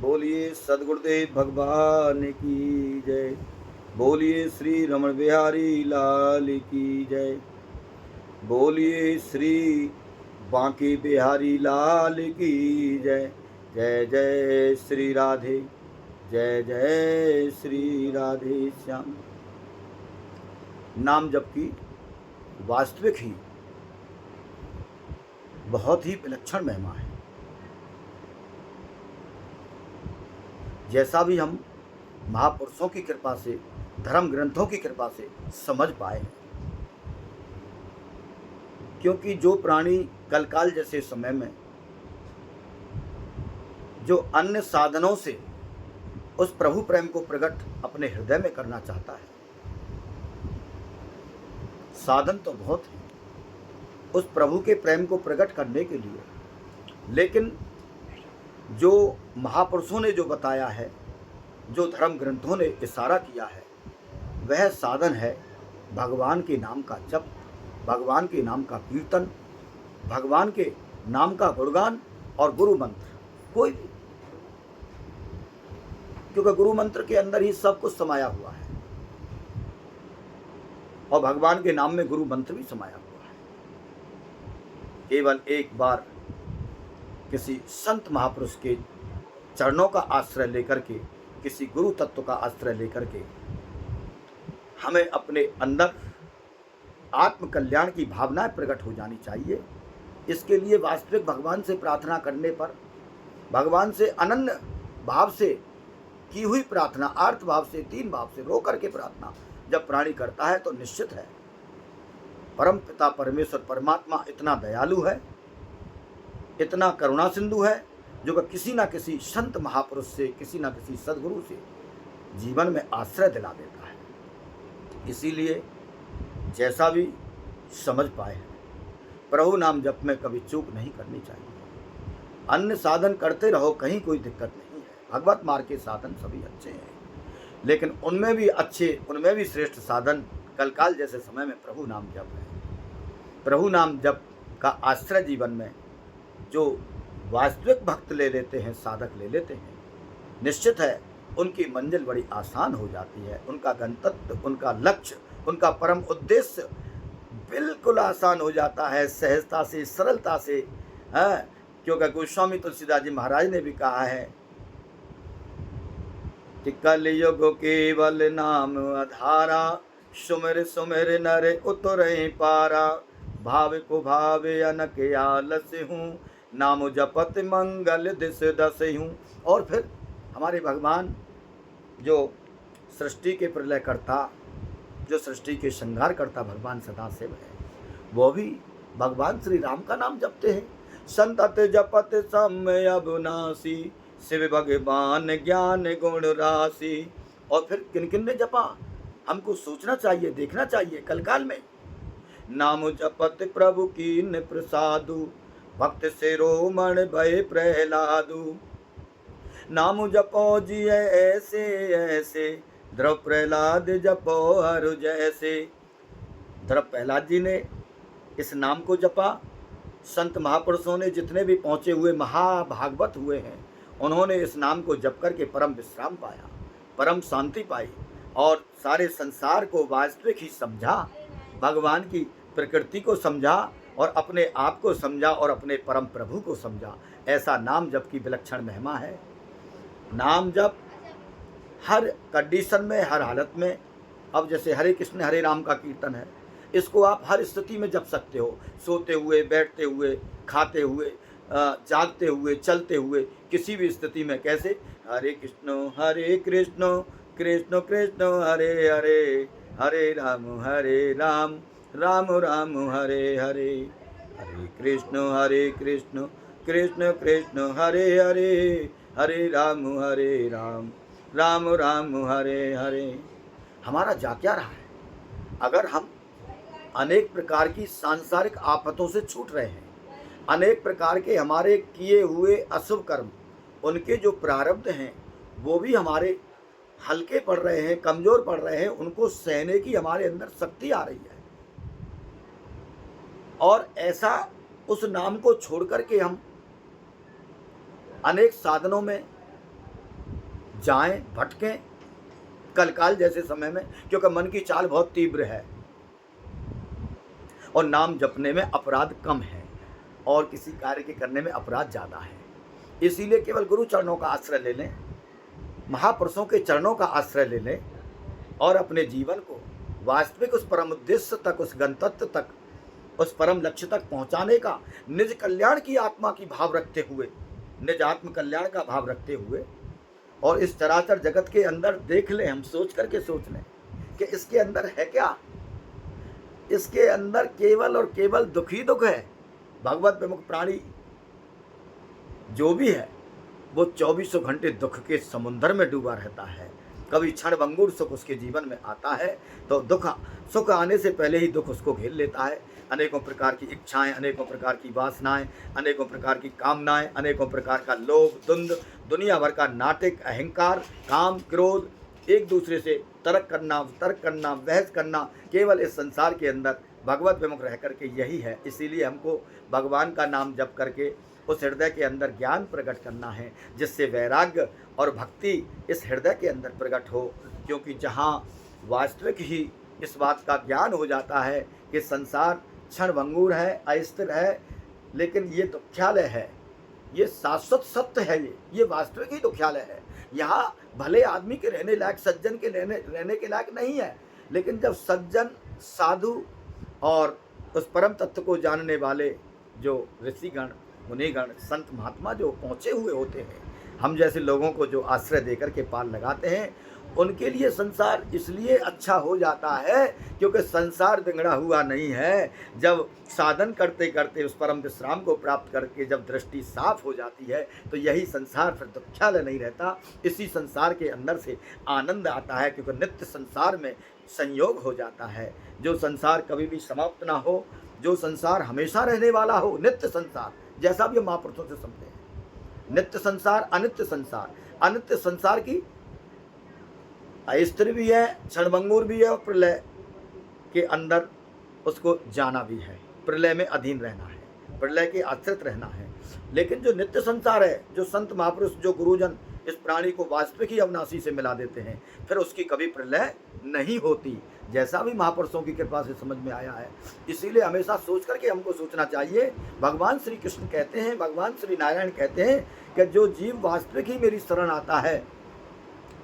बोलिए सदगुरुदेव भगवान की जय। बोलिए श्री रमण बिहारी लाल की जय। बोलिए श्री बांके बिहारी लाल की जय। जय जय श्री राधे, जय जय श्री राधे श्याम। नाम जप की वास्तविक ही बहुत ही विलक्षण महिमा है। जैसा भी हम महापुरुषों की कृपा से, धर्म ग्रंथों की कृपा से समझ पाए, क्योंकि जो प्राणी कलकाल जैसे समय में जो अन्य साधनों से उस प्रभु प्रेम को प्रकट अपने हृदय में करना चाहता है, साधन तो बहुत है उस प्रभु के प्रेम को प्रकट करने के लिए, लेकिन जो महापुरुषों ने जो बताया है, जो धर्म ग्रंथों ने इशारा किया है, वह साधन है भगवान के नाम का जप, भगवान के नाम का कीर्तन, भगवान के नाम का गुणगान और गुरु मंत्र। कोई भी, क्योंकि गुरु मंत्र के अंदर ही सब कुछ समाया हुआ है और भगवान के नाम में गुरु मंत्र भी समाया हुआ है। केवल एक बार किसी संत महापुरुष के चरणों का आश्रय लेकर के, किसी गुरु तत्व का आश्रय लेकर के हमें अपने अंदर आत्म कल्याण की भावनाएं प्रकट हो जानी चाहिए। इसके लिए वास्तविक भगवान से प्रार्थना करने पर, भगवान से अनन्य भाव से की हुई प्रार्थना, आर्त भाव से, तीन भाव से रो करके प्रार्थना जब प्राणी करता है तो निश्चित है परम पिता परमेश्वर परमात्मा इतना दयालु है, इतना करुणा सिंधु है, जो किसी ना किसी संत महापुरुष से, किसी ना किसी सदगुरु से जीवन में आश्रय दिला देता है। इसीलिए जैसा भी समझ पाए, प्रभु नाम जप में कभी चूक नहीं करनी चाहिए। अन्य साधन करते रहो, कहीं कोई दिक्कत नहीं है। भगवत मार्ग के साधन सभी अच्छे हैं, लेकिन उनमें भी अच्छे, उनमें भी श्रेष्ठ साधन कलकाल जैसे समय में प्रभु नाम जप है। प्रभु नाम जप का आश्रय जीवन में जो वास्तविक भक्त ले लेते हैं, साधक ले लेते हैं, निश्चित है उनकी मंजिल बड़ी आसान हो जाती है। उनका गंतव्य, उनका लक्ष्य, उनका परम उद्देश्य बिल्कुल आसान हो जाता है, सहजता से, सरलता से। है, क्योंकि गोस्वामी तुलसीदास जी महाराज ने भी कहा है कि कलयुग केवल नाम आधारा, सुमिर सुमिर नर उतरे पारा, भाव को भावे अनक आलस हूँ, नाम जपत मंगल दिस दस हूँ। और फिर हमारे भगवान जो सृष्टि के प्रलय करता, जो सृष्टि के श्रृंगार करता भगवान सदाशिव है, वो भी भगवान श्री राम का नाम जपते हैं। संतत जपत समय अविनाशी, शिव भगवान ज्ञान गुण राशि। और फिर किन किन ने जपा, हमको सोचना चाहिए, देखना चाहिए। कलकाल में नाम जपत प्रभु कीन प्रसादु, भक्त से रोमण भय प्रहलादु। नाम जपो जिय ऐसे ऐसे, द्रव प्रहलाद जपो हर जैसे। द्रव प्रहलाद जी ने इस नाम को जपा। संत महापुरुषों ने जितने भी पहुँचे हुए महाभागवत हुए हैं, उन्होंने इस नाम को जप करके परम विश्राम पाया, परम शांति पाई और सारे संसार को वास्तविक ही समझा, भगवान की प्रकृति को समझा और अपने आप को समझा और अपने परम प्रभु को समझा। ऐसा नाम जप की विलक्षण महिमा है। नाम जप हर कंडीशन में, हर हालत में। अब जैसे हरे कृष्ण हरे राम का कीर्तन है, इसको आप हर स्थिति में जप सकते हो, सोते हुए, बैठते हुए, खाते हुए, जागते हुए, चलते हुए, किसी भी स्थिति में। कैसे? हरे कृष्ण कृष्ण कृष्ण हरे हरे, हरे राम राम राम हरे हरे, हरे कृष्ण कृष्ण कृष्ण हरे हरे, हरे राम राम राम हरे हरे। हमारा जा क्या रहा है? अगर हम अनेक प्रकार की सांसारिक आफतों से छूट रहे हैं, अनेक प्रकार के हमारे किए हुए अशुभ कर्म, उनके जो प्रारब्ध हैं वो भी हमारे हल्के पड़ रहे हैं, कमज़ोर पड़ रहे हैं, उनको सहने की हमारे अंदर शक्ति आ रही है। और ऐसा उस नाम को छोड़ करके हम अनेक साधनों में जाएं, भटकें कलकाल जैसे समय में, क्योंकि मन की चाल बहुत तीव्र है और नाम जपने में अपराध कम है और किसी कार्य के करने में अपराध ज़्यादा है। इसीलिए केवल गुरु चरणों का आश्रय ले लें, महापुरुषों के चरणों का आश्रय ले लें और अपने जीवन को वास्तविक उस परम उद्देश्य तक, उस गंतव्य तक, उस परम लक्ष्य तक पहुंचाने का निज कल्याण की आत्मा की भाव रखते हुए, निज आत्म कल्याण का भाव रखते हुए और इस चराचर जगत के अंदर देख लें, हम सोच करके सोच लें कि इसके अंदर है क्या। इसके अंदर केवल और केवल दुख ही दुख है। भगवत विमुख प्राणी जो भी है वो 24 घंटे दुख के समुद्र में डूबा रहता है। कभी क्षणभंगुर सुख उसके जीवन में आता है तो सुख आने से पहले ही दुख उसको घेर लेता है। अनेकों प्रकार की इच्छाएं, अनेकों प्रकार की वासनाएं, अनेकों प्रकार की कामनाएं, अनेकों प्रकार का लोभ, द्वंद्व, दुनिया भर का नाटक, अहंकार, काम, क्रोध, एक दूसरे से तर्क करना, बहस करना, केवल इस संसार के अंदर भगवत विमुख रह करके यही है। इसीलिए हमको भगवान का नाम जप करके उस हृदय के अंदर ज्ञान प्रकट करना है, जिससे वैराग्य और भक्ति इस हृदय के अंदर प्रकट हो। क्योंकि जहाँ वास्तविक ही इस बात का ज्ञान हो जाता है कि संसार क्षणभंगुर है, अस्थिर है, लेकिन ये दुख्यालय है, ये शाश्वत सत्य है, ये वास्तविक ही दुख्यालय है। यहाँ भले आदमी के रहने लायक, सज्जन के रहने के लायक नहीं है, लेकिन जब सज्जन, साधु और उस परम तत्व को जानने वाले जो ऋषिगण, मुनिगण, संत महात्मा जो पहुँचे हुए होते हैं, हम जैसे लोगों को जो आश्रय देकर के पार लगाते हैं, उनके लिए संसार इसलिए अच्छा हो जाता है क्योंकि संसार बिगड़ा हुआ नहीं है। जब साधन करते करते उस परम विश्राम को प्राप्त करके जब दृष्टि साफ हो जाती है तो यही संसार फिर दुख्यालय नहीं रहता। इसी संसार के अंदर से आनंद आता है, क्योंकि नित्य संसार में संयोग हो जाता है। जो संसार कभी भी समाप्त ना हो, जो संसार हमेशा रहने वाला हो, नित्य संसार, जैसा भी हम महापुरुषों से समझते हैं, नित्य संसार, अनित्य संसार। अनित्य संसार की अस्थिर भी है, क्षणभंगुर भी है और प्रलय के अंदर उसको जाना भी है, प्रलय में अधीन रहना है, प्रलय के आश्रित रहना है। लेकिन जो नित्य संसार है, जो संत महापुरुष, जो गुरुजन इस प्राणी को वास्तविक ही अविनाशी से मिला देते हैं, फिर उसकी कभी प्रलय नहीं होती, जैसा भी महापुरुषों की कृपा से समझ में आया है। इसीलिए हमेशा सोच करके हमको सोचना चाहिए। भगवान श्री कृष्ण कहते हैं, भगवान श्री नारायण कहते हैं कि जो जीव वास्तविक ही मेरी शरण आता है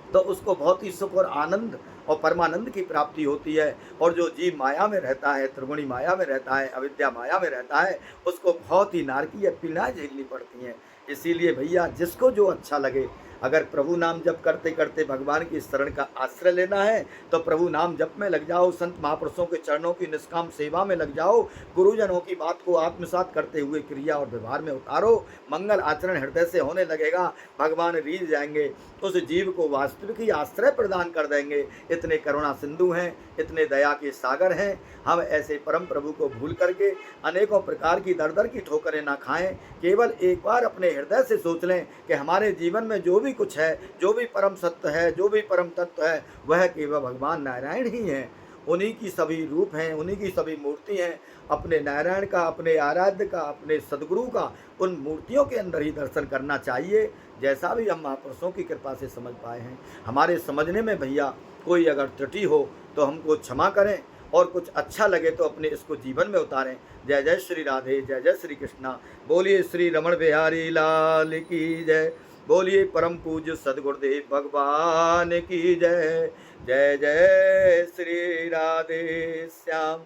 तो उसको बहुत ही सुख और आनंद और परमानंद की प्राप्ति होती है। और जो जीव माया में रहता है, त्रिगुणी माया में रहता है, अविद्या माया में रहता है, उसको बहुत ही नारकीय पीड़ाएं झेलनी पड़ती हैं। इसीलिए भैया, जिसको जो अच्छा लगे, अगर प्रभु नाम जप करते करते भगवान की शरण का आश्रय लेना है तो प्रभु नाम जप में लग जाओ, संत महापुरुषों के चरणों की निष्काम सेवा में लग जाओ, गुरुजनों की बात को आत्मसात करते हुए क्रिया और व्यवहार में उतारो। मंगल आचरण हृदय से होने लगेगा, भगवान रीझ जाएंगे, उस जीव को वास्तविक ही आश्रय प्रदान कर देंगे। इतने करुणा सिंधु हैं, इतने दया के सागर हैं। हम ऐसे परम प्रभु को भूल करके अनेकों प्रकार की दर दर की ठोकरें ना खाएं। केवल एक बार अपने हृदय से सोच लें कि हमारे जीवन में जो भी कुछ है, जो भी परम सत्य है, जो भी परम तत्व है, वह केवल भगवान नारायण ही हैं। उन्हीं की सभी रूप हैं, उन्हीं की सभी मूर्ति हैं। अपने नारायण का, अपने आराध्य का, अपने सदगुरु का उन मूर्तियों के अंदर ही दर्शन करना चाहिए। जैसा भी हम महापुरुषों की कृपा से समझ पाए हैं, हमारे समझने में भैया कोई अगर त्रुटि हो तो हमको क्षमा करें, और कुछ अच्छा लगे तो अपने इसको जीवन में उतारें। जय जय श्री राधे, जय जय श्री कृष्णा। बोलिए श्री रमण बिहारी लाल की जय, बोलिए परम पूज्य सदगुरुदेव भगवान की जय। जय जय श्री राधे श्याम,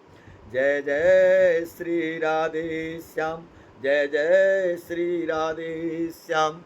जय जय श्री राधे श्याम, जय जय श्री राधे श्याम।